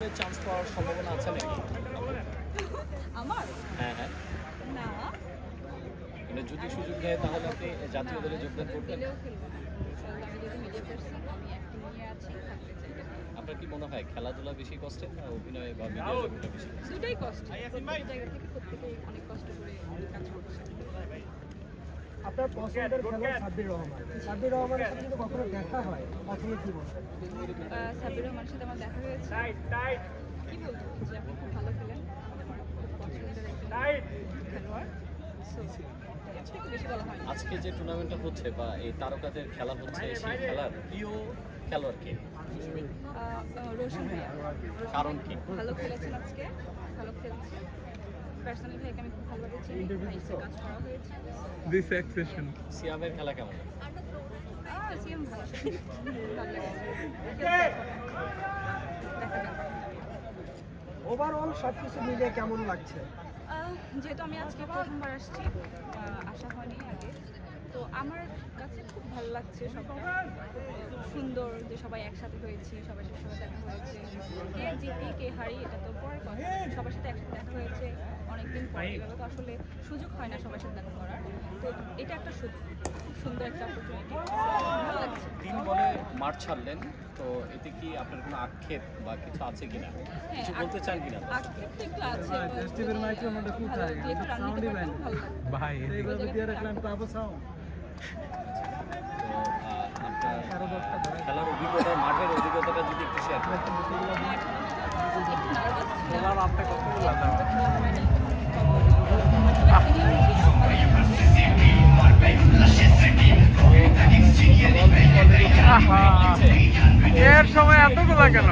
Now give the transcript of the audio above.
Chance পাওয়ার সম্ভাবনা আছে নাকি? আমার হ্যাঁ হ্যাঁ না, মানে যদি সুযোগ দেয় তাহলে আপনি জাতীয় দলে যোগদান করবেন? খেলেও খেলবো না। আমি যেহেতু মিডিয়া পার্সন, আমি অ্যাক্টিং নিয়ে আছি, থাকতে চাই। আপনার কি মনে হয় খেলাধুলা বেশি কষ্টের না অভিনয় বা মিডিয়া জগৎটা বেশি কষ্টের? দুটাই কষ্ট, প্রত্যেক জায়গা থেকে প্রত্যেকেই অনেক কষ্ট করে কাজ করছে। আপনার পছন্দের খেলোয়াড় সাব্বির রহমান। সাব্বির রহমানের সাথে কিন্তু কখনো দেখা হয়, প্রথমে কি বলবেন? সাব্বির রহমানের সাথে আমার দেখা হয়েছে। কি বলবো, যে আপনি খুব ভালো খেলেন, আমার খুব পছন্দের একজন খেলোয়াড়। So, বেশি বলা হয় না। আজকে যে টুর্নামেন্টটা হচ্ছে বা এই তারকাদের খেলা হচ্ছে, সেই খেলার প্রিয় খেলোয়াড় কে? রোশন ভাইয়া কারণ কি? ভালো খেলেছেন আজকে, ভালো খেলছে। পার্সোনালি ভাইকে আমি খুব ভালোভাবে চিনি, ভাইয়ের সাথে কাজ করা হয়েছে। This accession. সিয়ামের খেলা কেমন? সিএম ভালো, ভালো লেগেছে। দেখা যাক। ওভারঅল সবকিছু মিলিয়ে কেমন লাগছে? যেহেতু আমি আজকে প্রথমবার আসছি, আসা হয়নি আগে, তো আমার কাছে খুব ভালো লাগছে। সবটা খুব সুন্দর যে সবাই একসাথে হয়েছি, সবার সাথে দেখা হয়েছে। কে জিতি কে হারি এটা তো পরের কথা, সবার সাথে একসাথে দেখা হয়েছে অনেকদিন পরে। এভাবে তো আসলে সুযোগ হয় না সবার সাথে দেখা করার, তো এটা একটা সুযোগ, খুব সুন্দর একটা অপরচুনিটি, ভালো লাগছে। 3 বলে মাঠ ছাড়লেন, তো এতে কি আপনার কোনো আক্ষেপ বা কিছু আছে কিনা, কিছু বলতে চান কিনা? আক্ষেপ তো একটু আছে, টেস্টিভের মাইকের মধ্যে খুব থাকে, যেহেতু রান সাউন্ড দিতে ইভেন্ট পারতাম, ভালো লাগছে। Bye. এইভাবে দিয়ে রাখলাম পাবো সাউন্ড। তো আপনার খেলার অভিজ্ঞতা, মাঠের অভিজ্ঞতাটা যদি একটু শেয়ার করেন। একটু নার্ভাস ছিলাম, খেলার আপনি কত বললাম খেলা হয়নি। এর সময় এতগুলা কেন?